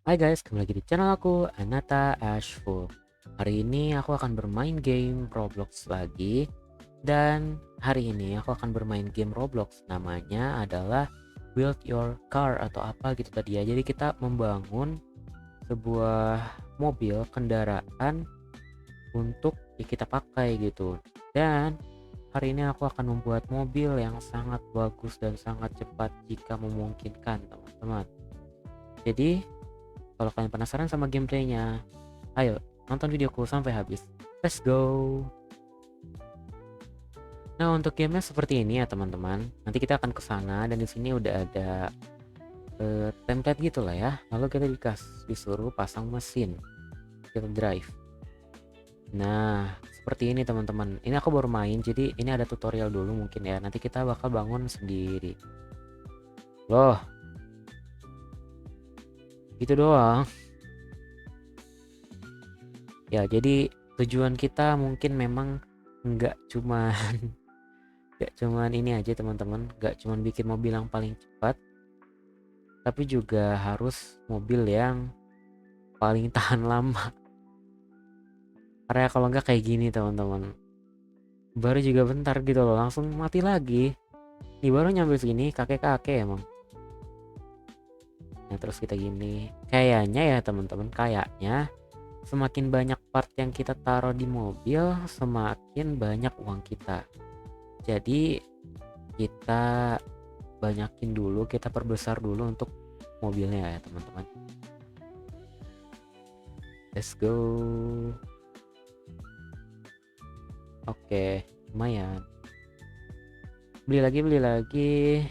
Hai guys, kembali lagi di channel aku, Anata Ashful. Hari ini aku akan bermain game Roblox lagi. Dan hari ini aku akan bermain game Roblox. Namanya adalah Build Your Car atau apa gitu tadi ya. Jadi kita membangun sebuah mobil, kendaraan untuk kita pakai gitu. Dan hari ini aku akan membuat mobil yang sangat bagus dan sangat cepat jika memungkinkan, teman-teman. Jadi kalau kalian penasaran sama gameplaynya, ayo nonton videoku sampai habis. Let's go. Nah, untuk gamenya seperti ini ya teman-teman. Nanti kita akan ke sana dan di sini udah ada template gitu lah ya. Lalu kita disuruh pasang mesin. Kita drive. Nah, seperti ini teman-teman. Ini aku baru main, jadi ini ada tutorial dulu mungkin ya. Nanti kita bakal bangun sendiri. Loh, gitu doang. Ya, jadi tujuan kita mungkin memang nggak cuma Gak cuman ini aja teman-teman, gak cuman bikin mobil yang paling cepat, tapi juga harus mobil yang paling tahan lama. Karena kalau nggak kayak gini teman-teman, baru juga bentar gitu loh langsung mati lagi. Ini baru nyampe sini kakek-kakek emang. Nah terus kita gini, kayaknya ya teman-teman, kayaknya semakin banyak part yang kita taruh di mobil, semakin banyak uang kita. Jadi kita banyakin dulu, kita perbesar dulu untuk mobilnya ya teman-teman. Let's go. Oke, lumayan. Beli lagi.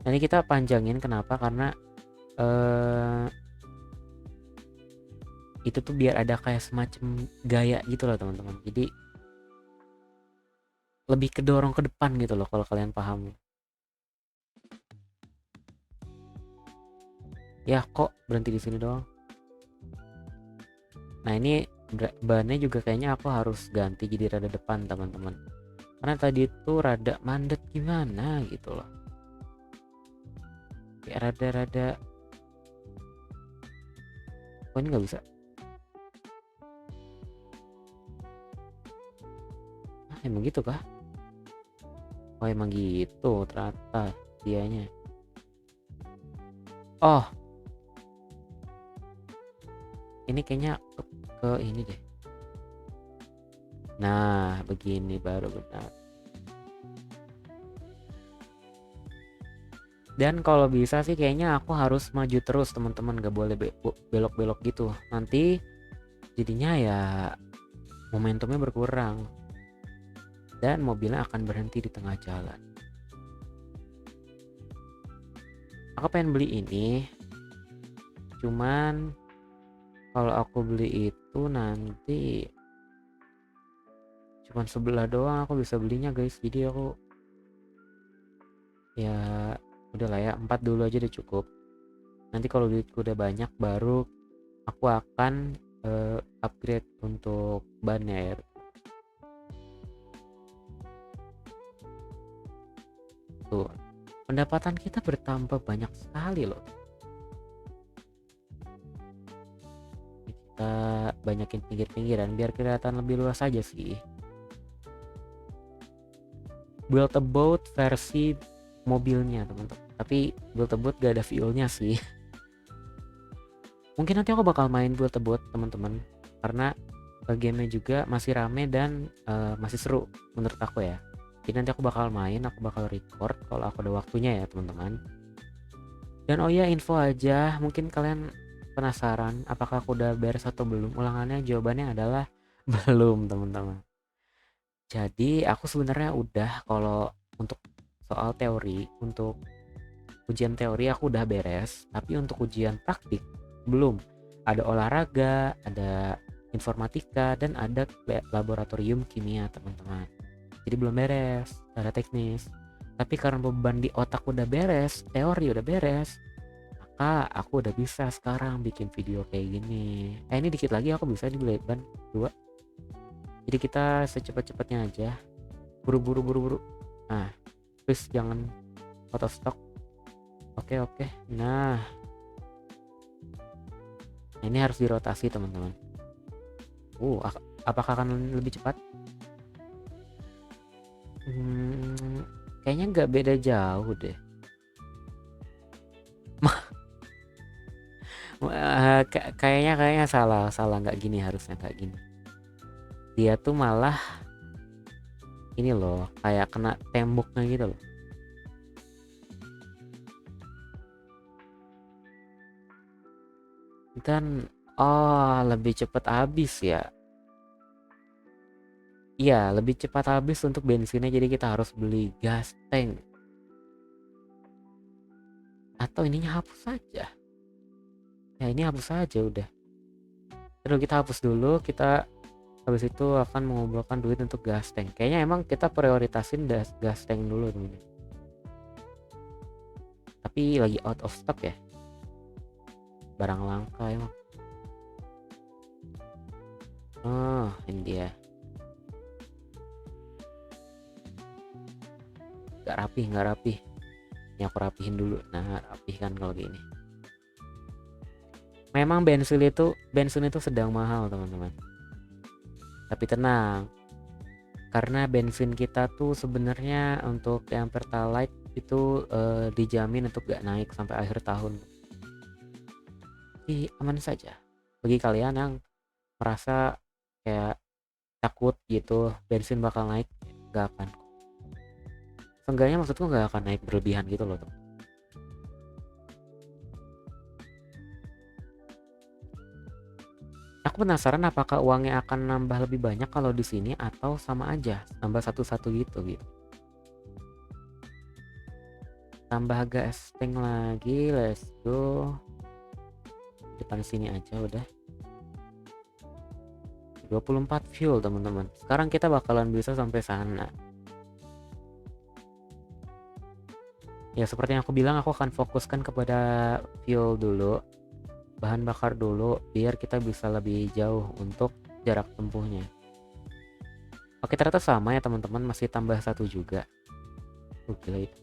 Nah, ini kita panjangin kenapa? Karena itu tuh biar ada kayak semacam gaya gitu loh teman-teman. Jadi lebih kedorong ke depan gitu loh kalau kalian paham. Ya kok berhenti di sini doang. Nah ini bannya juga kayaknya aku harus ganti jadi rada depan teman-teman. Karena tadi tuh rada mandet gimana gitu loh. Kayak rada-rada. Kok ini nggak bisa? Ah, emang gitu kah? Oh emang gitu ternyata dianya. Oh ini kayaknya ke ini deh. Nah begini baru benar. Dan kalau bisa sih kayaknya aku harus maju terus teman-teman, gak boleh belok-belok gitu. Nanti jadinya ya momentumnya berkurang dan mobilnya akan berhenti di tengah jalan. Aku pengen beli ini, cuman kalau aku beli itu nanti cuman sebelah doang aku bisa belinya guys. Jadi aku ya udahlah ya 4 dulu aja udah cukup. Nanti kalau duitku udah banyak baru aku akan upgrade untuk bannya ya. Tuh, pendapatan kita bertambah banyak sekali loh. Kita banyakin pinggir-pinggiran biar kelihatan lebih luas aja sih. Build a boat versi mobilnya teman-teman. Tapi build a boat gak ada fuelnya sih. Mungkin nanti aku bakal main build a boat teman-teman, karena gamenya juga masih rame dan masih seru menurut aku ya. Jadi nanti aku bakal main, aku bakal record kalau aku ada waktunya ya teman-teman. Dan oh ya info aja, mungkin kalian penasaran apakah aku udah beres atau belum. Ulangannya jawabannya adalah belum teman-teman. Jadi aku sebenarnya udah, kalau untuk soal teori, untuk ujian teori aku udah beres, tapi untuk ujian praktik belum. Ada olahraga, ada informatika, dan ada laboratorium kimia teman-teman. Jadi belum beres, ada teknis. Tapi karena beban di otak udah beres, teori udah beres, maka aku udah bisa sekarang bikin video kayak gini. Ini dikit lagi aku bisa di ban 2. Jadi kita secepat-cepatnya aja. Buru-buru. Nah, please jangan auto stock. Oke. Nah, Nah, ini harus dirotasi teman-teman. Apakah akan lebih cepat? Kayaknya nggak beda jauh deh. Kayaknya salah nggak gini, harusnya nggak gini. Dia tuh malah ini loh, kayak kena temboknya gitu loh. Dan lebih cepat habis ya. Iya, lebih cepat habis untuk bensinnya, jadi kita harus beli gas tank. Atau ininya hapus saja. Ya ini hapus saja udah. Terus kita hapus dulu, kita habis itu akan mengumpulkan duit untuk gas tank. Kayaknya emang kita prioritasin gas tank dulu teman-teman. Tapi lagi out of stock ya. Barang langka emang. Oh, ini dia. Gak rapi. Ini aku rapihin dulu. Nah, rapihkan kalau gini. Memang bensin itu sedang mahal teman-teman. Tapi tenang, karena bensin kita tuh sebenarnya untuk yang Pertalite itu dijamin untuk gak naik sampai akhir tahun. Jadi aman saja. Bagi kalian yang merasa kayak takut gitu bensin bakal naik, gak akan. Seenggaknya maksudku gak akan naik berlebihan gitu loh teman. Aku penasaran apakah uangnya akan nambah lebih banyak kalau di sini atau sama aja, nambah satu-satu gitu. Tambah gas tank lagi, let's go. Depan sini aja udah. 24 fuel teman-teman. Sekarang kita bakalan bisa sampai sana. Ya seperti yang aku bilang, aku akan fokuskan kepada fuel dulu, bahan bakar dulu, biar kita bisa lebih jauh untuk jarak tempuhnya. Oke, ternyata sama ya teman-teman, masih tambah satu juga. Gila itu.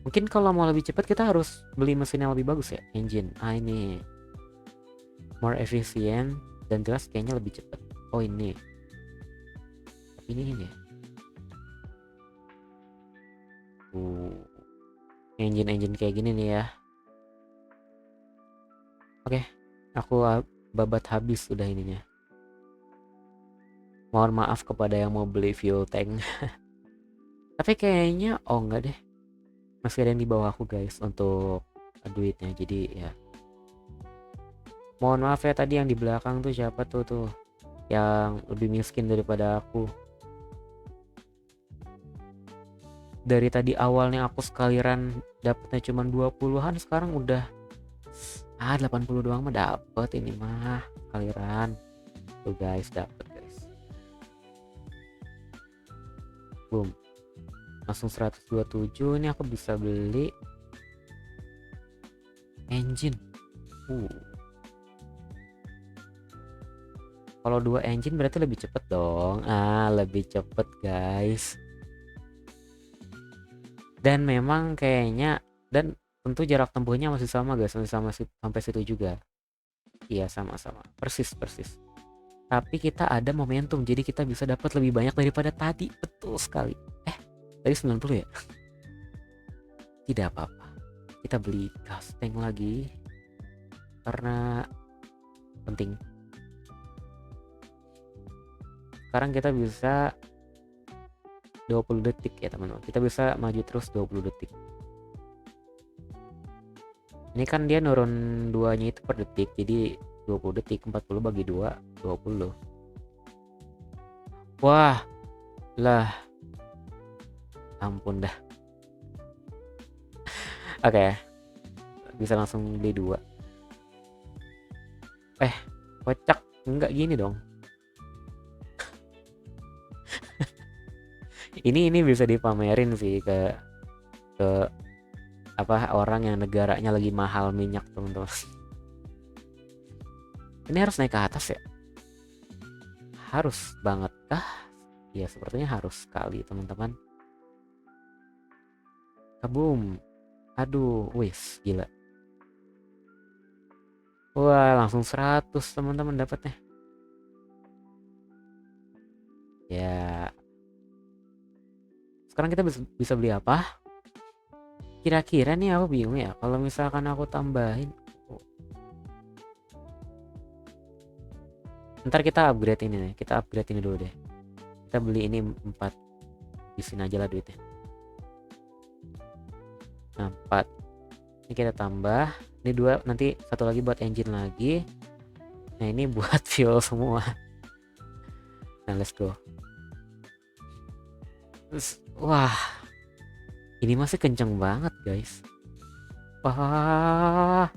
Mungkin kalau mau lebih cepat kita harus beli mesin yang lebih bagus ya, engine. Ini more efficient dan jelas kayaknya lebih cepat. Oh ini. Tapi ini. Engine kayak gini nih ya. Oke, aku babat habis udah ininya. Mohon maaf kepada yang mau beli fuel tank. Tapi kayaknya enggak deh. Masih ada yang di bawah aku guys untuk duitnya. Jadi ya. Mohon maaf ya, tadi yang di belakang tuh siapa tuh yang lebih miskin daripada aku. Dari tadi awalnya aku sekaliran dapetnya cuma 20-an, sekarang udah 80 doang mah dapet ini mah sekaliran. Tuh guys, dapet guys. Boom. Langsung 127. Ini aku bisa beli engine. Kalau 2 engine berarti lebih cepet dong. Lebih cepet guys. Dan memang kayaknya, dan tentu jarak tempuhnya masih sama guys, masih sama sampai situ juga. Iya sama-sama, persis. Tapi kita ada momentum, jadi kita bisa dapat lebih banyak daripada tadi. Betul sekali. Tadi 90 ya. Tidak apa-apa, kita beli gas tank lagi karena penting. Sekarang kita bisa 20 detik ya teman-teman. Kita bisa maju terus 20 detik. Ini kan dia nurun 2-nya itu per detik, jadi 20 detik, 40 bagi 2, 20. Wah, lah. Ampun dah. Oke. Bisa langsung beli 2. Kocak. Enggak gini dong. ini bisa dipamerin sih ke orang yang negaranya lagi mahal minyak teman-teman. Ini harus naik ke atas ya? Harus banget kah? Ya sepertinya harus sekali teman-teman. Kabum. Aduh, wis gila. Wah, langsung 100 teman-teman dapatnya. Ya, sekarang kita bisa beli apa? Kira-kira nih aku bingung ya. Kalau misalkan aku tambahin, ntar kita upgrade ini nih. Kita upgrade ini dulu deh. Kita beli ini 4. Di sini aja lah duitnya. Nah, 4. Ini kita tambah. Ini 2, nanti satu lagi buat engine lagi. Nah, ini buat fuel semua. Nah, let's go. Terus, wah, ini masih kenceng banget guys. Wah,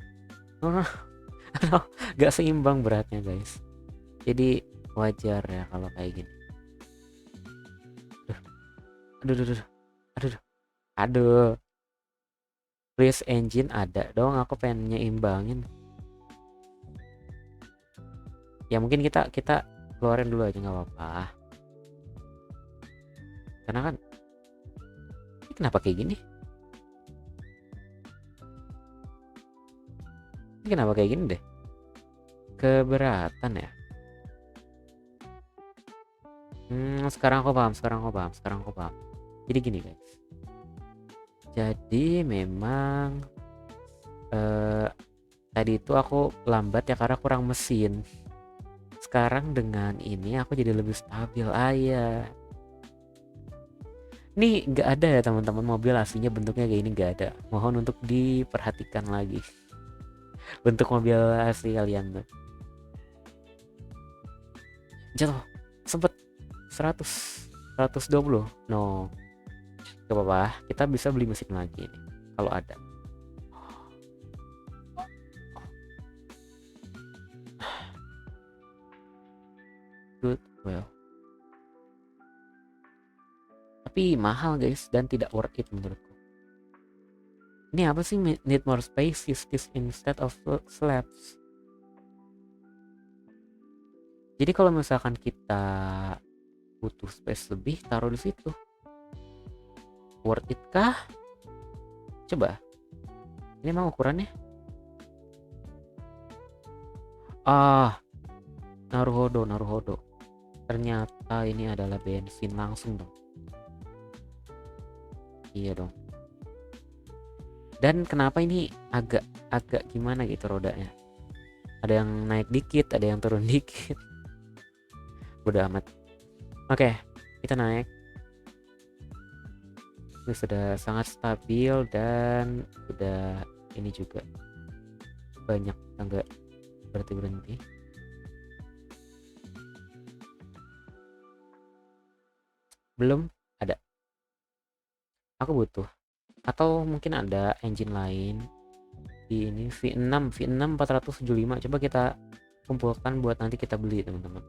gak seimbang beratnya guys. Jadi wajar ya kalau kayak gini. Aduh. Please engine ada dong, aku pengen nyimbangin. Ya mungkin kita keluarin dulu aja nggak apa-apa. Karena kan ini kenapa kayak gini? Ini kenapa kayak gini deh? Keberatan ya? Sekarang aku paham. Jadi gini guys. Jadi memang tadi itu aku lambat ya karena kurang mesin. Sekarang dengan ini aku jadi lebih stabil aja. Ini nggak ada ya teman-teman, mobil aslinya bentuknya kayak ini nggak ada. Mohon untuk diperhatikan lagi bentuk mobil asli kalian tuh. Jatuh sempet 120. No, gak apa-apa, kita bisa beli mesin lagi nih kalau ada. Good, well, tapi mahal guys dan tidak worth it menurutku. Ini apa sih, need more space, use this instead of slabs. Jadi kalau misalkan kita butuh space lebih, taruh di situ. Worth it kah? Coba. Ini emang ukurannya? Naruhodo. Ternyata ini adalah bensin langsung dong. Iya dong. Dan kenapa ini agak gimana gitu rodanya? Ada yang naik dikit, ada yang turun dikit. Bodo amat. Oke, kita naik. Ini sudah sangat stabil dan udah ini juga banyak tangga berhenti. Belum ada. Aku butuh. Atau mungkin ada engine lain di ini V6 475. Coba kita kumpulkan buat nanti kita beli teman-teman.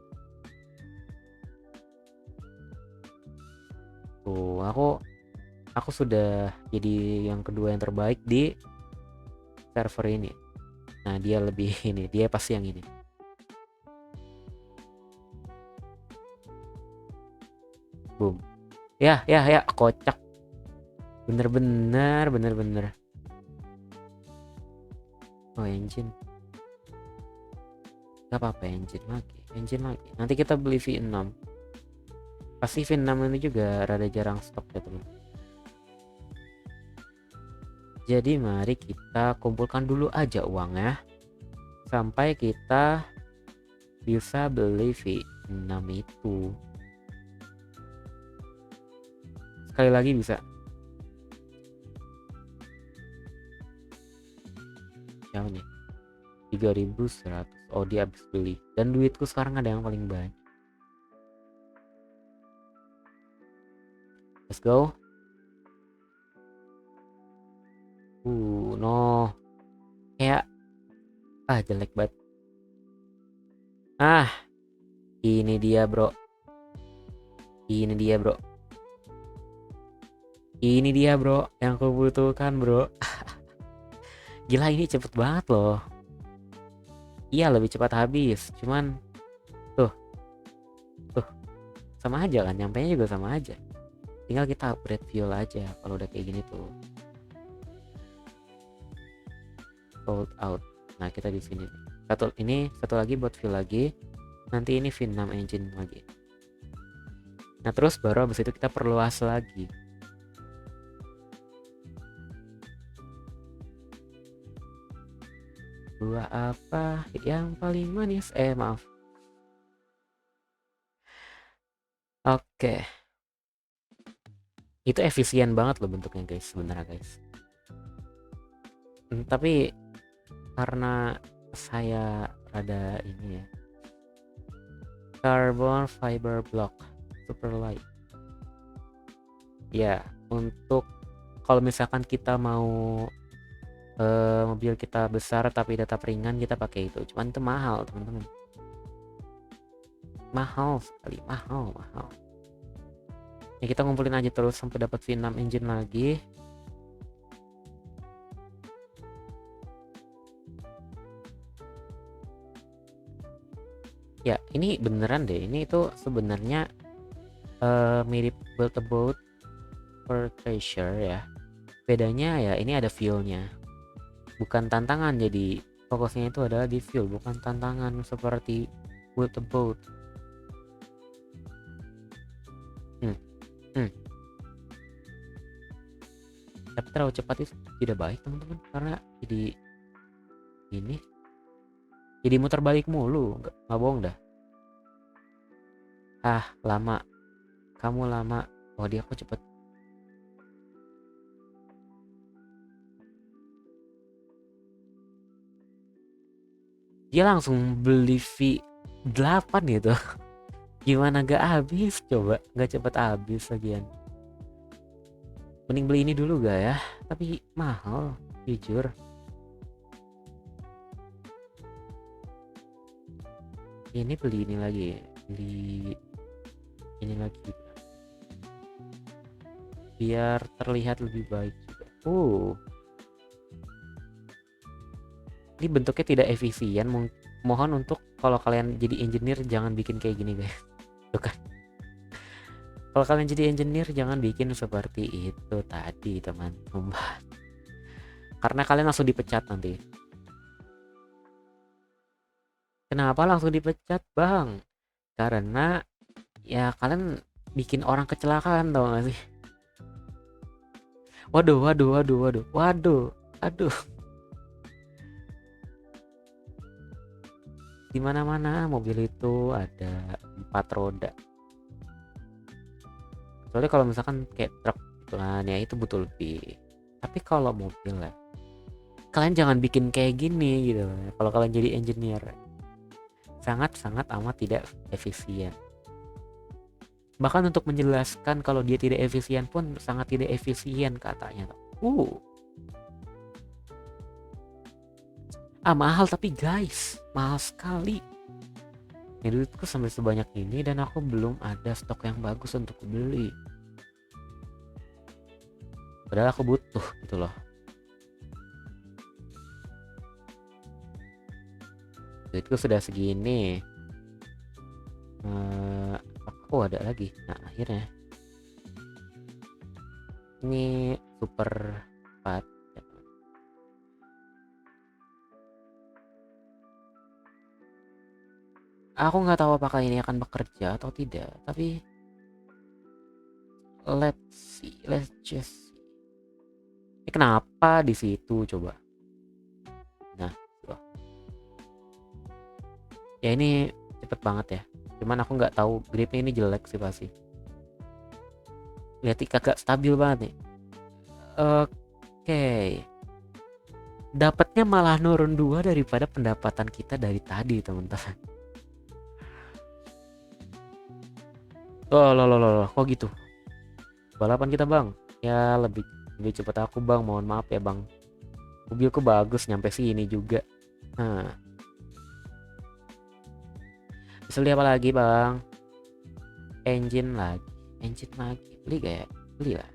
Tuh, aku sudah jadi yang kedua yang terbaik di server ini. Nah, dia lebih ini, dia pasti yang ini. Boom. Ya, kocak. Bener. Oh, engine. Gak apa-apa, engine lagi. Nanti kita beli V6. Pasti V6 ini juga rada jarang stok ya teman. Jadi mari kita kumpulkan dulu aja uangnya sampai kita bisa beli V6 itu. Sekali lagi bisa. Siapa nih? 3.100. Oh, dia habis beli. Dan duitku sekarang ada yang paling banyak. Let's go. No. Kayak jelek banget. Ini dia, bro. Ini dia, bro, yang aku butuhkan, bro. Gila, ini cepet banget loh. Iya, lebih cepat habis. Cuman tuh sama aja kan, nyampainya juga sama aja. Tinggal kita upgrade fuel aja kalau udah kayak gini tuh. Sold out. Nah, kita di sini satu lagi buat view lagi, nanti ini V6 engine lagi. Nah terus baru habis itu kita perluas lagi. Buah apa yang paling manis? Maaf. Oke. Itu efisien banget loh bentuknya guys, sebenarnya guys. Tapi karena saya rada ini ya, carbon fiber block super light ya, untuk kalau misalkan kita mau mobil kita besar tapi tetap ringan, kita pakai itu. Cuman itu mahal teman-teman, mahal sekali, mahal. Ya kita ngumpulin aja terus sampai dapat V6 engine lagi. Ya ini beneran deh, ini itu sebenarnya mirip Build a Boat for Treasure ya. Bedanya ya ini ada fuelnya, bukan tantangan. Jadi fokusnya itu adalah di fuel, bukan tantangan seperti Build a Boat. Tapi terlalu cepat itu tidak baik teman-teman, karena jadi ini jadi muter balik mulu, nggak bohong dah. Lama, kamu lama. Oh dia kok cepet. Dia langsung beli V8 gitu. Gimana gak habis coba, gak cepet habis lagian. Mending beli ini dulu gak ya, tapi mahal jujur. Ini beli ini lagi, beli ini lagi biar terlihat lebih baik juga. Ini bentuknya tidak efisien. Mohon untuk kalau kalian jadi engineer jangan bikin kayak gini guys. Tuh kan, kalau kalian jadi engineer jangan bikin seperti itu tadi teman-teman, karena kalian langsung dipecat nanti. Kenapa langsung dipecat bang? Karena ya kalian bikin orang kecelakaan, tau gak sih? Waduh. Di mana-mana mobil itu ada 4 roda. Soalnya kalau misalkan kayak truk gitu kan ya itu butuh lebih. Tapi kalau mobil lah, kalian jangan bikin kayak gini gitu. Kalau kalian jadi engineer, sangat amat tidak efisien. Bahkan untuk menjelaskan kalau dia tidak efisien pun sangat tidak efisien katanya. Mahal tapi guys, mahal sekali. Ya duitku sampai sebanyak ini dan aku belum ada stok yang bagus untuk beli. Padahal aku butuh gitu loh. Duitku sudah segini. Aku ada lagi. Nah akhirnya ini super 4. Aku nggak tahu apakah ini akan bekerja atau tidak, tapi let's just see. Ini kenapa di situ coba? Nah, tuh. Ya ini cepet banget ya. Cuman aku nggak tahu gripnya ini jelek sih pasti. Lihat kagak stabil banget nih. Oke. Dapatnya malah nurun 2 daripada pendapatan kita dari tadi teman-teman. Loh, kok gitu? Balapan kita bang, ya lebih cepat aku bang, mohon maaf ya bang. Mobilku bagus nyampe sini juga. Nah, bisa beli apa lagi bang? Engine lagi, beli gak ya?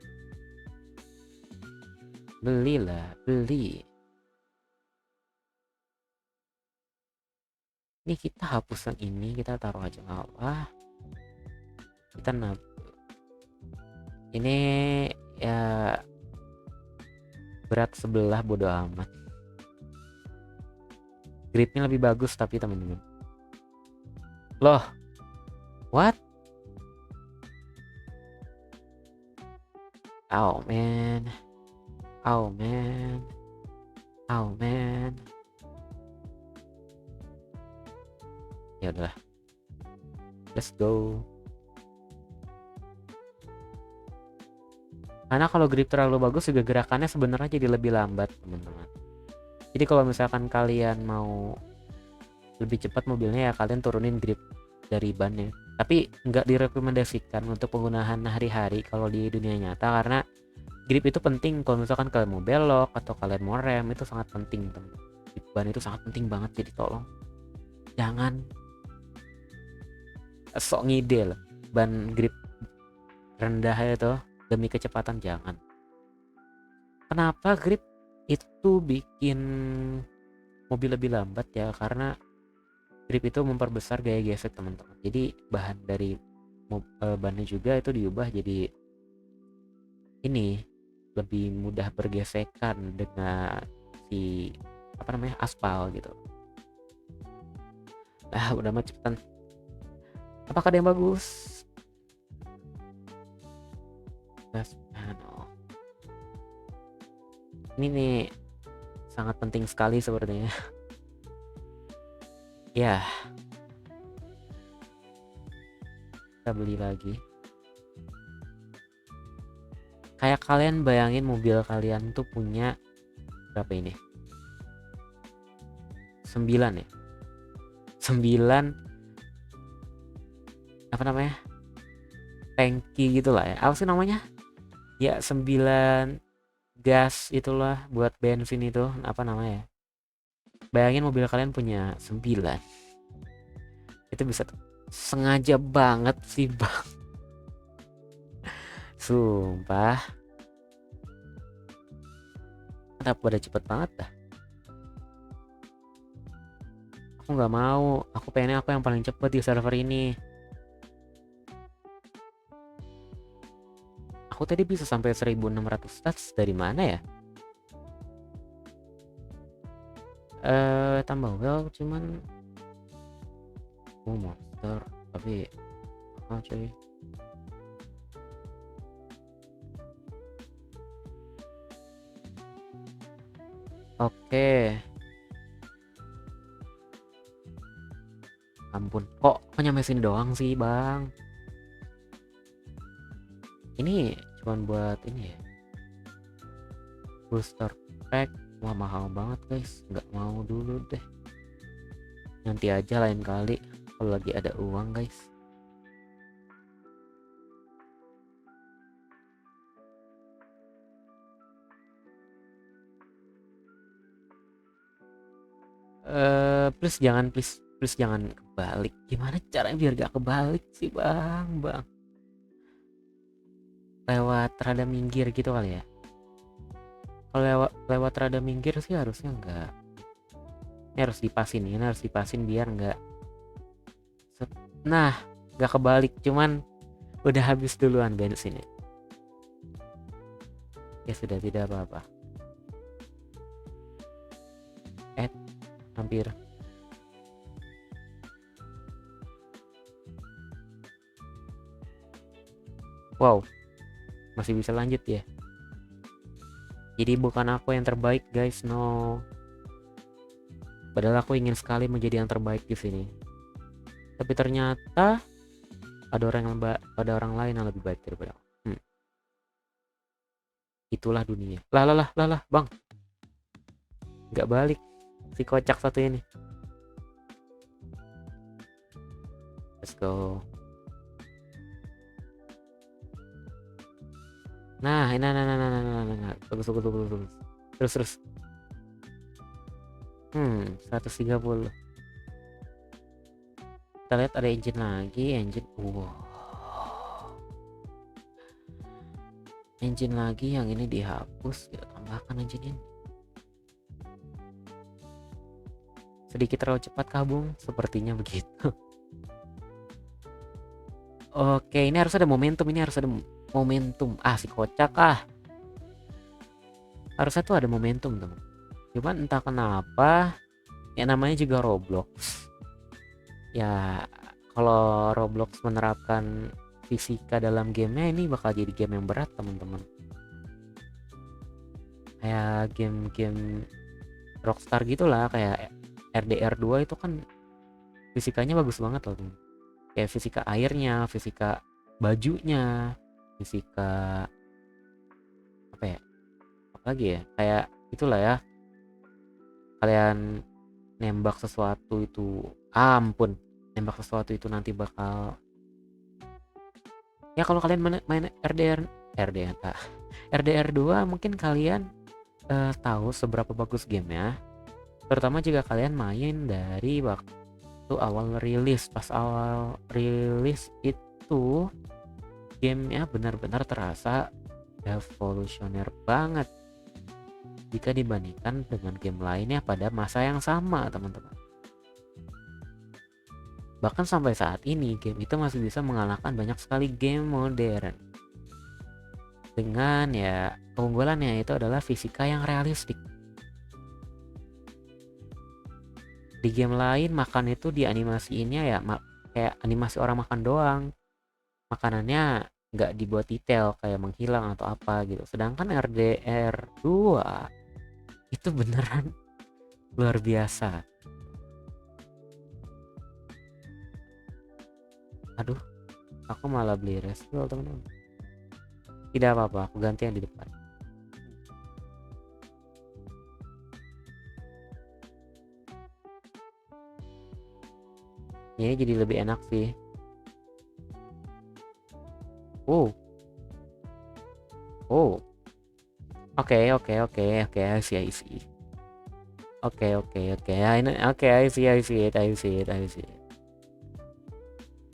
Beli. Ini kita hapus yang ini, kita taruh aja bawah. Kita ini ya berat sebelah bodo amat. gripnya lebih bagus tapi teman-teman. Loh, what? Oh man, oh man, oh man. Ya udahlah, let's go. Karena kalau grip terlalu bagus juga gerakannya sebenarnya jadi lebih lambat teman-teman. Jadi kalau misalkan kalian mau lebih cepat mobilnya ya kalian turunin grip dari bannya. Tapi nggak direkomendasikan untuk penggunaan hari-hari kalau di dunia nyata, karena grip itu penting kalau misalkan kalian mau belok atau kalian mau rem, itu sangat penting teman. Grip ban itu sangat penting banget, jadi tolong jangan sok ngide lah. Ban grip rendah itu demi kecepatan jangan. Kenapa grip itu bikin mobil lebih lambat ya? Karena grip itu memperbesar gaya gesek teman-teman. Jadi bahan dari bannya juga itu diubah jadi ini lebih mudah bergesekan dengan si aspal gitu. Udah mah cepetan. Apakah ada yang bagus? Gas panel. Ini nih sangat penting sekali sepertinya. Ya, kita beli lagi. Kayak kalian bayangin mobil kalian tuh punya berapa ini? 9 ya? 9 apa namanya? Tangki gitu lah ya. Apa sih namanya? Ya 9 gas itulah buat bensin itu, apa namanya ya? Bayangin mobil kalian punya 9. Itu bisa sengaja banget sih bang. Sumpah. Kenapa pada cepet banget dah? Aku nggak mau. Aku pengennya aku yang paling cepet di server ini. Aku tadi bisa sampai 1600 stats dari mana ya? Tambah well cuman monster tapi cuy. Oke. Ampun, kok nyampe sini doang sih bang? Ini cuman buat ini ya, booster pack. Wah mahal banget guys, nggak mau dulu deh, nanti aja lain kali kalau lagi ada uang guys. Please jangan kebalik. Gimana caranya biar gak kebalik sih bang? Lewat rada minggir gitu kali ya. Kalau lewat rada minggir sih harusnya enggak. Ini harus dipasin biar enggak. Nah, enggak kebalik, cuman udah habis duluan bensinnya. Ya sudah, tidak apa-apa. Hampir. Wow, masih bisa lanjut ya. Jadi bukan aku yang terbaik guys, no. Padahal aku ingin sekali menjadi yang terbaik di sini. Tapi ternyata ada orang lain yang lebih baik daripada aku. Itulah dunia. Lah, bang. Nggak balik. Si kocak satu ini. Let's go. Nah. Bagus. Terus. 130. Kita lihat ada engine lagi, engine lagi yang ini dihapus, kita tambahkan engine ini. Sedikit terlalu cepat kabung, sepertinya begitu. Oke, ini harus ada momentum, si kocak harusnya tuh ada momentum teman. Cuman entah kenapa Ya namanya juga Roblox. Ya kalau Roblox menerapkan fisika dalam gamenya, ini bakal jadi game yang berat teman-teman. Kayak game-game Rockstar gitulah, kayak RDR 2 itu kan fisikanya bagus banget loh teman. Kayak fisika airnya, fisika bajunya, fisika apa ya, apa lagi ya, kayak itulah ya. Kalian nembak sesuatu itu, ampun, nembak sesuatu itu nanti bakal, ya kalau kalian main RDR 2 mungkin kalian tahu seberapa bagus gamenya, terutama jika kalian main dari waktu awal rilis. Pas awal rilis itu gamenya benar-benar terasa revolusioner banget jika dibandingkan dengan game lainnya pada masa yang sama teman-teman. Bahkan sampai saat ini game itu masih bisa mengalahkan banyak sekali game modern. Dengan ya keunggulannya itu adalah fisika yang realistik. Di game lain makan itu dianimasiinnya ya kayak animasi orang makan doang. Makanannya nggak dibuat detail kayak menghilang atau apa gitu. Sedangkan RDR 2 itu beneran luar biasa. Aduh, aku malah beli refill teman-teman. Tidak apa-apa, aku ganti yang di depan. Ini jadi lebih enak sih. Oh, oh, oke, I see. Oke, I see it.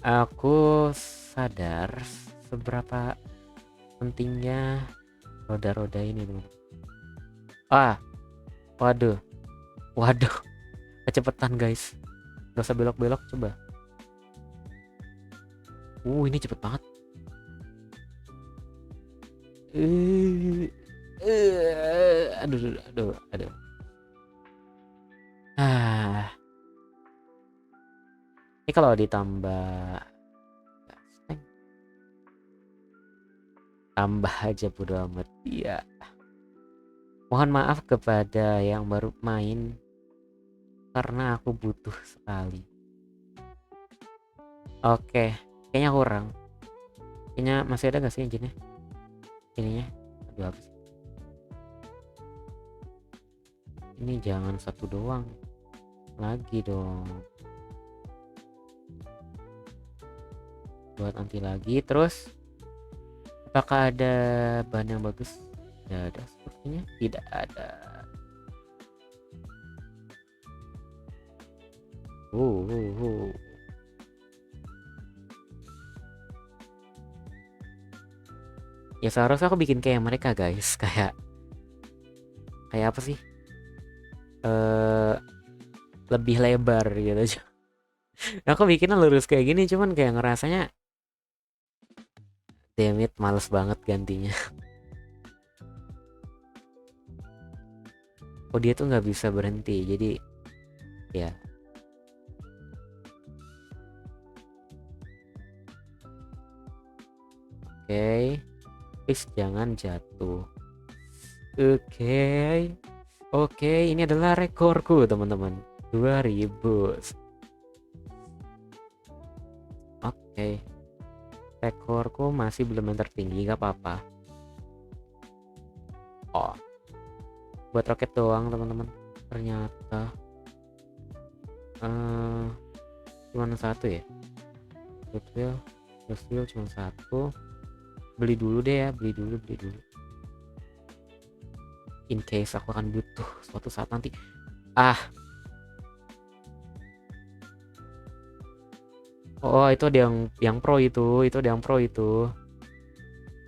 Aku sadar seberapa pentingnya roda-roda ini teman. Waduh, kecepatan guys. Gak usah belok-belok coba. Ini cepet banget. Aduh. Ini kalau ditambah tambah aja bodo amat ya. Mohon maaf kepada yang baru main karena aku butuh sekali. Oke, kayaknya kurang. Kayaknya masih ada gak sih engine-nya? Ininya. Aduh, habis. Ini jangan satu doang. Lagi dong. Buat nanti lagi. Terus apakah ada ban yang bagus? Tidak ada sepertinya. Tidak ada. Ya seharusnya aku bikin kayak mereka guys. Kayak apa sih? Lebih lebar gitu. Aku bikinnya lurus kayak gini, cuman kayak ngerasanya damn it, males banget gantinya. Dia tuh nggak bisa berhenti, jadi ya. Oke, please jangan jatuh. Oke, ini adalah rekorku teman-teman, 2000. Oke, rekorku masih belum yang tertinggi, gak apa-apa. Buat roket doang teman-teman, ternyata cuma satu ya. Betul cuma satu. Beli dulu deh ya, beli dulu. In case aku akan butuh suatu saat nanti. Itu ada yang pro itu ada yang pro itu.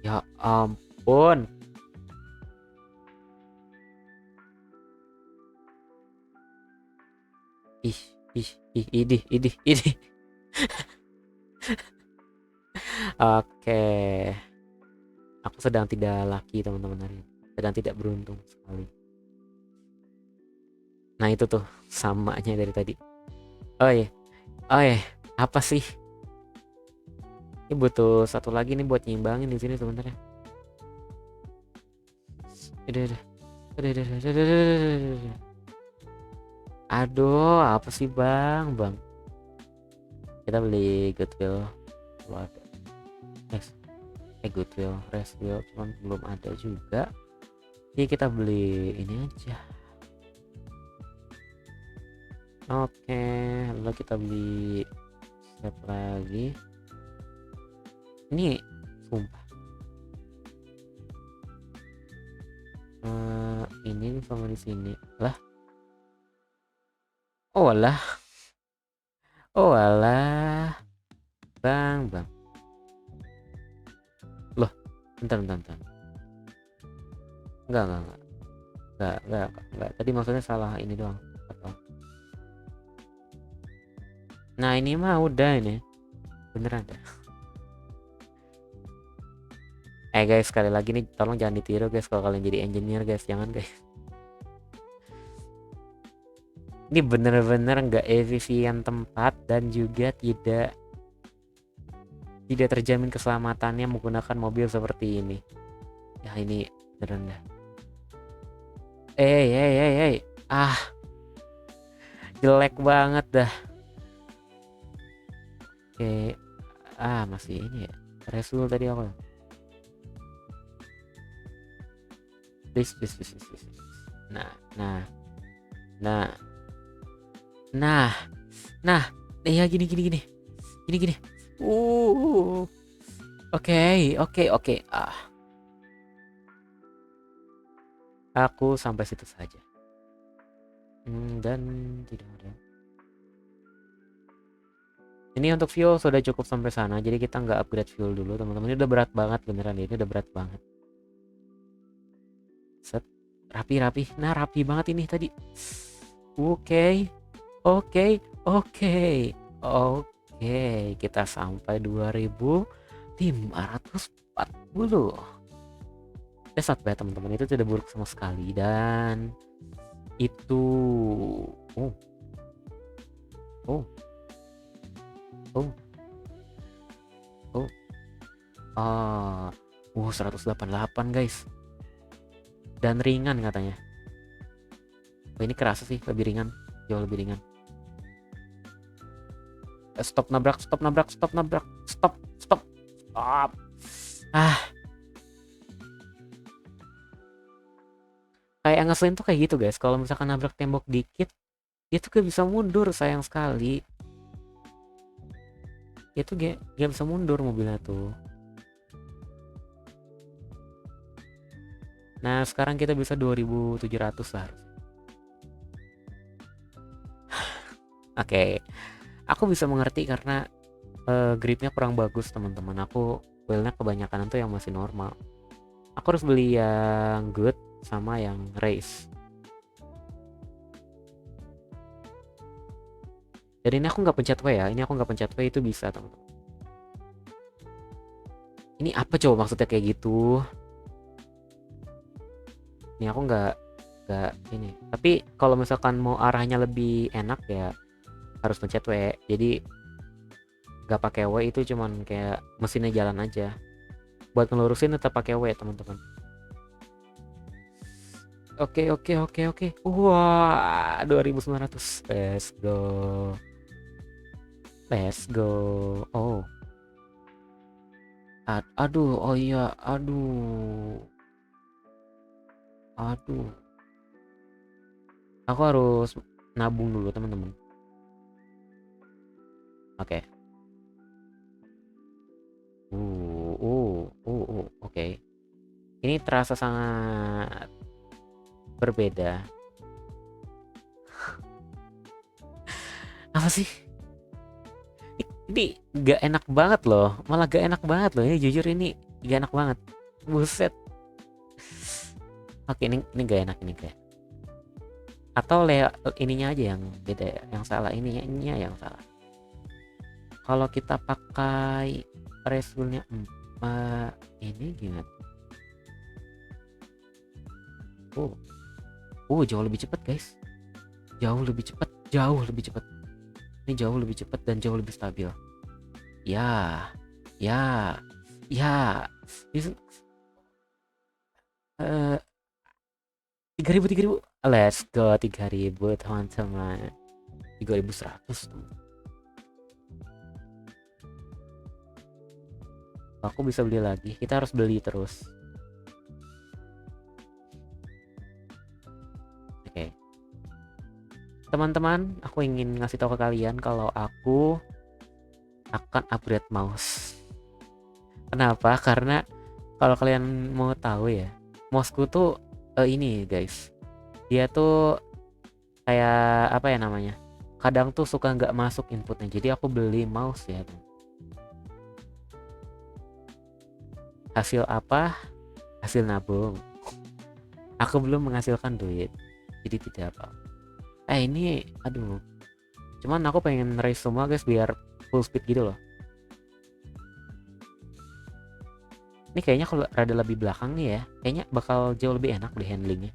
Ya ampun. Idih. Oke. Aku sedang tidak lucky teman-teman hari ini. Sedang tidak beruntung sekali. Nah itu tuh samanya dari tadi. Oh iya, oh iya, apa sih? Ini butuh satu lagi nih buat nyimbangin di sini sebentar ya. Udah, udah, udah, udah, udah, udah, udah, udah, udah. Aduh, apa sih bang, bang? Kita beli Goodwill, belum ada. Goodwill, Reswill, cuman belum ada juga. Jadi kita beli ini aja. Oke, lalu kita beli step lagi. Ini sumpah. Ini sama di sini lah. Oh alah, oh alah, bang, bang. Loh, bentar, bentar, bentar. Enggak, enggak. Tadi maksudnya salah ini doang. Nah ini mah udah ini, beneran dah. Guys, sekali lagi nih tolong jangan ditiru guys kalau kalian jadi engineer guys, jangan guys. Ini bener-bener nggak efisien tempat dan juga tidak terjamin keselamatannya menggunakan mobil seperti ini. Ya ini beneran dah. Ah, jelek banget dah. Oke, masih ini ya. Resul tadi apa? Please. Nah, ya gini. Oke. Aku sampai situ saja. Dan tidak ada. Ini untuk fuel sudah cukup sampai sana, jadi kita nggak upgrade fuel dulu teman-teman. Ini udah berat banget beneran, ini udah berat banget. Set, rapi. Nah rapi banget ini tadi. Oke. Kita sampai 2540. Desat ya teman-teman, itu tidak buruk sama sekali dan itu 188 guys, dan ringan katanya. Ini kerasa sih lebih ringan, jauh lebih ringan. Stop nabrak. Kayak ngeselin tuh kayak gitu guys, kalau misalkan nabrak tembok dikit dia tuh gak bisa mundur, sayang sekali. Dia tuh gak bisa mundur mobilnya tuh. Nah sekarang kita bisa 2700 lah. Oke. Aku bisa mengerti karena gripnya kurang bagus teman-teman. Aku wheelnya kebanyakan tuh yang masih normal. Aku harus beli yang good sama yang race. Dan ini aku nggak pencet W ya. Ini aku nggak pencet W, itu bisa teman-teman. Ini apa coba maksudnya kayak gitu? Ini aku nggak ini. Tapi kalau misalkan mau arahnya lebih enak ya harus pencet W. Jadi nggak pakai W, itu cuman kayak mesinnya jalan aja. Buat ngelurusin tetap pakai W teman-teman. Oke. Wah, 2900. Let's go. Oh. Aduh, oh iya, aduh. Aku harus nabung dulu teman-teman. Oke. Oke. Ini terasa sangat berbeda. Apa sih? Ini gak enak banget loh, malah gak enak banget loh. Ini jujur ini gak enak banget. Buset. Oke, ini gak enak, ini kayak. Atau ininya aja yang beda ya, yang salah, ininya yang salah. Kalau kita pakai resulnya ini gimana? Jauh lebih cepat guys. jauh lebih cepat, jauh lebih cepat. Ini jauh lebih cepat dan jauh lebih stabil. Ya, ya, ya. Ini, 3.000, 3.000. Let's go 3.000 teman-teman. 3.100 tuh. Aku bisa beli lagi. Kita harus beli terus. Oke. Teman-teman, aku ingin ngasih tahu ke kalian kalau aku akan upgrade mouse. Kenapa? Karena kalau kalian mau tahu ya, mouseku tuh ini guys. Dia tuh kayak apa ya namanya? Kadang tuh suka nggak masuk inputnya. Jadi aku beli mouse ya. Hasil apa? Hasil nabung. Aku belum menghasilkan duit. Jadi tidak apa. Ini aduh. Cuman aku pengen raise semua guys biar full speed gitu loh. Ini kayaknya kalau rada lebih belakang nih ya, kayaknya bakal jauh lebih enak deh handlingnya.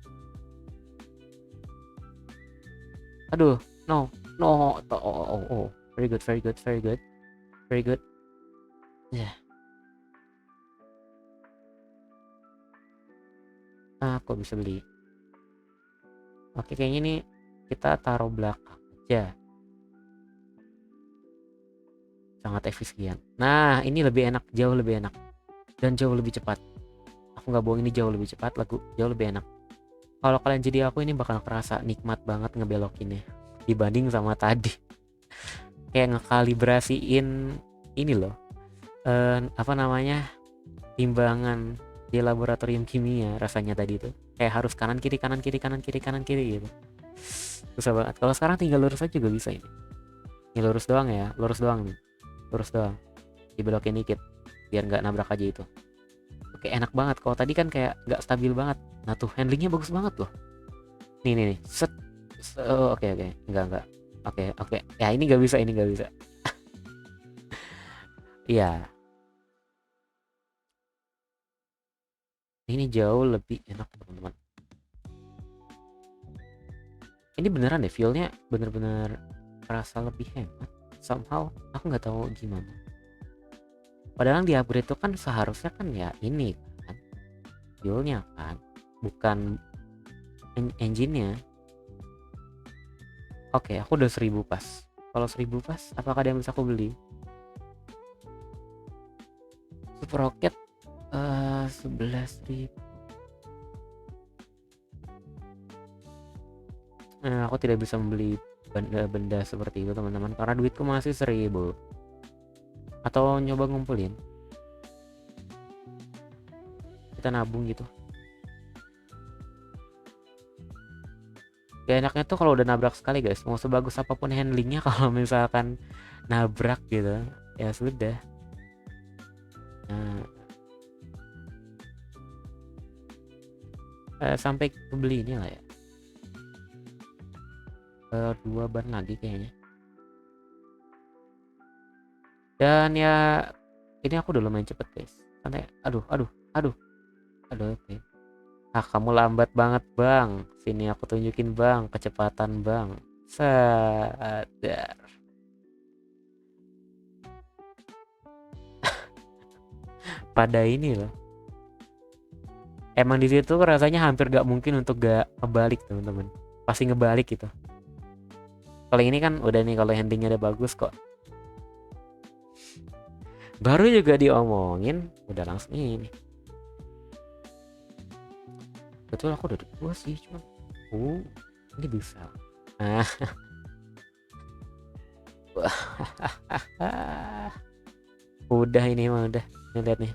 Aduh, no, very good, very good, very good, very good. Ya, aku bisa beli. Oke, kayaknya ini kita taruh belakang aja. Sangat efisien. Nah, ini lebih enak, jauh lebih enak, dan jauh lebih cepat. Aku nggak bohong, ini jauh lebih cepat, jauh lebih enak. Kalau kalian jadi aku ini bakal kerasa nikmat banget ngebelokinnya dibanding sama tadi. Kayak ngekalibrasiin ini loh. Apa namanya? Timbangan di laboratorium kimia rasanya tadi itu. Kayak harus kanan kiri kanan kiri kanan kiri kanan kiri gitu. Susah banget. Kalau sekarang tinggal lurus aja juga bisa ini. Ini lurus doang ya, lurus doang nih. Lurus doang. Dibelokin dikit biar nggak nabrak aja itu. Oke, enak banget. Kalau tadi kan kayak nggak stabil banget. Nah tuh handlingnya bagus banget loh. Nih set. Oke, enggak. Oke, ya ini nggak bisa, ini nggak bisa. Iya, ini jauh lebih enak teman-teman. Ini beneran deh, feelnya bener-bener terasa lebih hemat. Somehow aku nggak tahu gimana. Padahal di upgrade itu kan seharusnya kan ya ini kan fuelnya kan, bukan engine-nya. Oke, aku udah 1000 pas. Kalau 1000 pas, apakah ada yang bisa aku beli? Super Rocket 11.000. Nah, aku tidak bisa membeli benda-benda seperti itu teman-teman karena duitku masih 1000. Atau nyoba ngumpulin, kita nabung gitu. Gak enaknya tuh kalau udah nabrak sekali guys, mau sebagus apapun handlingnya kalau misalkan nabrak gitu ya sudah. Nah, sampai beli ini lah ya, 2 ban lagi kayaknya. Dan ya ini aku udah lumayan cepet guys, santai. Aduh, oke. Kamu lambat banget bang, sini aku tunjukin bang kecepatan bang. Sadar. Pada ini loh, emang di situ rasanya hampir gak mungkin untuk gak ngebalik teman-teman, pasti ngebalik gitu. Kalau ini kan udah nih, kalau handlingnya udah bagus kok. Baru juga diomongin udah langsung ini. Betul, aku udah 2 sih, cuman ini bisa. Nah, udah ini mah udah. Nih, lihat nih.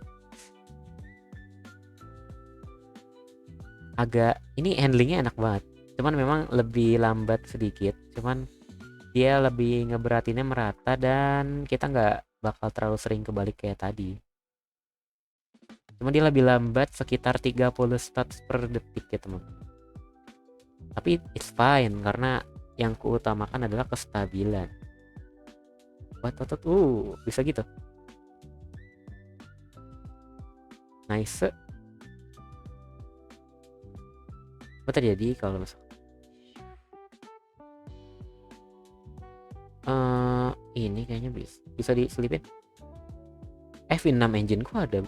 Agak ini handlingnya enak banget. Cuman memang lebih lambat sedikit. Cuman dia lebih ngeberatinnya merata dan kita nggak bakal terlalu sering kebalik kayak tadi. Cuma dia lebih lambat sekitar 30 steps per detik ya teman. Tapi it's fine karena yang kuutamakan adalah kestabilan. Bisa gitu. Nice. Apa terjadi kalau misalkan Ini kayaknya bisa diselipin. V6 engine ku ada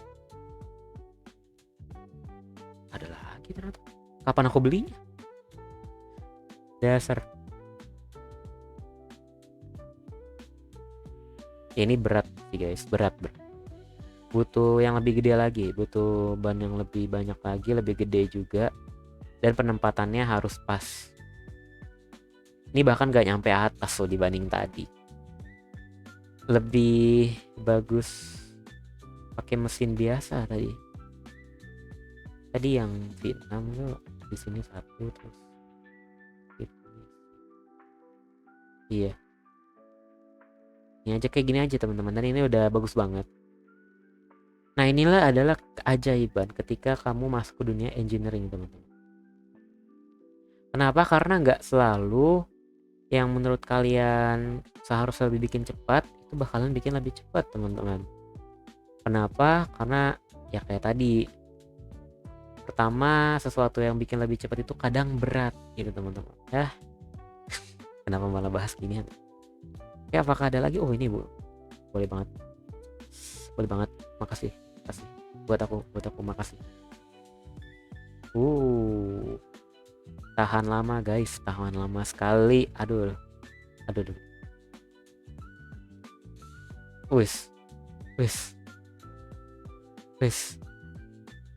lagi ternyata. Kapan aku belinya? Dasar. Ini berat sih guys, berat. Butuh yang lebih gede lagi, butuh ban yang lebih banyak lagi, lebih gede juga, dan penempatannya harus pas. Ini bahkan gak nyampe atas loh dibanding tadi. Lebih bagus pakai mesin biasa tadi. Tadi yang V6 tuh di sini satu terus gitu. Iya. Ini aja kayak gini aja teman-teman, dan ini udah bagus banget. Nah inilah adalah keajaiban ketika kamu masuk ke dunia engineering teman-teman. Kenapa? Karena nggak selalu yang menurut kalian seharusnya lebih bikin cepat itu bakalan bikin lebih cepat teman-teman. Kenapa? Karena ya kayak tadi, pertama sesuatu yang bikin lebih cepat itu kadang berat gitu teman-teman ya. Kenapa malah bahas gini? Ya apakah ada lagi? Oh ini bu, boleh banget, makasih buat aku makasih. Tahan lama guys, tahan lama sekali. Aduh. Wis.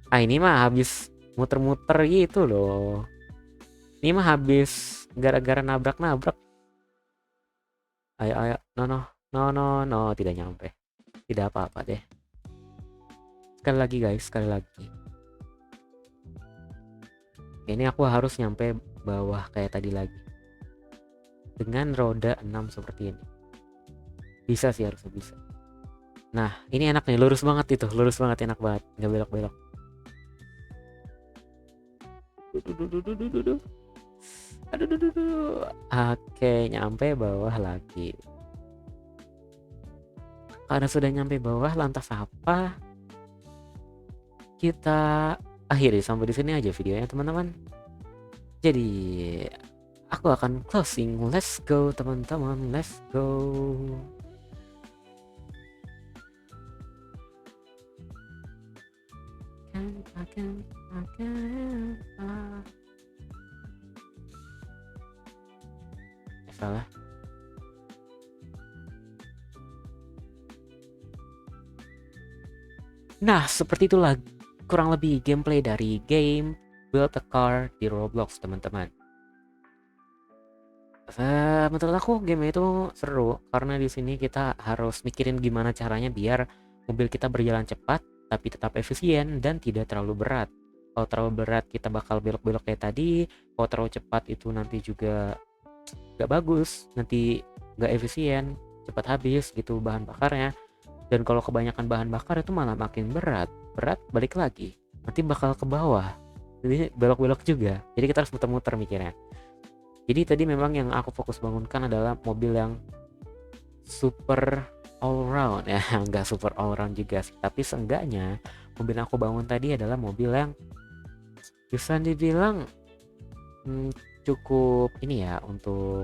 Ini mah habis muter-muter gitu loh. Ini mah habis gara-gara nabrak. Ayo. No, tidak nyampe. Tidak apa-apa deh. Sekali lagi guys, Ini aku harus nyampe bawah kayak tadi lagi. Dengan roda 6 seperti ini. Bisa sih, harusnya bisa. Nah, ini enak nih, lurus banget, enak banget, nggak belok-belok. Aduh. Oke, nyampe bawah lagi. Karena sudah nyampe bawah, lantas apa? Kita akhiri sampai di sini aja videonya teman-teman. Jadi aku akan closing. Let's go teman-teman, let's go. Salah. Nah, seperti itulah kurang lebih gameplay dari game Build a Car di Roblox, teman-teman. Menurut aku game itu seru karena di sini kita harus mikirin gimana caranya biar mobil kita berjalan cepat tapi tetap efisien dan tidak terlalu berat. Kalau terlalu berat kita bakal belok-belok kayak tadi. Kalau terlalu cepat itu nanti juga gak bagus, nanti gak efisien, cepat habis gitu bahan bakarnya. Dan kalau kebanyakan bahan bakar itu malah makin berat balik lagi, nanti bakal ke bawah, jadi belok-belok juga. Jadi kita harus muter-muter mikirnya. Jadi tadi memang yang aku fokus bangunkan adalah mobil yang super all round ya. Nggak super all round juga sih, tapi seenggaknya mobil yang aku bangun tadi adalah mobil yang bisa dibilang cukup ini ya, untuk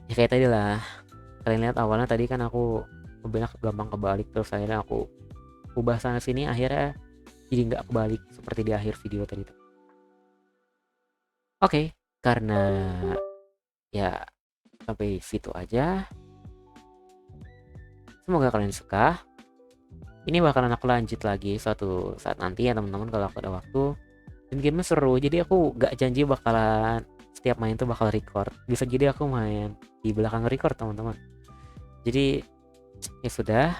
ya kayak tadi lah. Kalian lihat awalnya tadi kan aku mobilnya gampang kebalik, terus akhirnya aku ubah sana sini, akhirnya jadi nggak kebalik seperti di akhir video tadi. Oke, karena ya sampai situ aja. Semoga kalian suka. Ini bakalan aku lanjut lagi suatu saat nanti ya teman-teman, kalau aku ada waktu. Dan game seru, jadi aku nggak janji bakalan setiap main tuh bakal record. Bisa jadi aku main di belakang record teman-teman. Jadi ya sudah,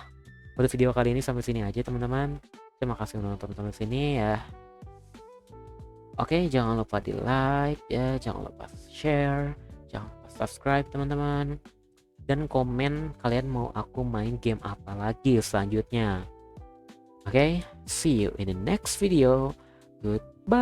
untuk video kali ini sampai sini aja teman-teman. Terima kasih udah nonton sampai sini ya. Oke, jangan lupa di like ya, jangan lupa share, jangan lupa subscribe teman-teman, dan komen kalian mau aku main game apa lagi selanjutnya. Oke, see you in the next video. Goodbye.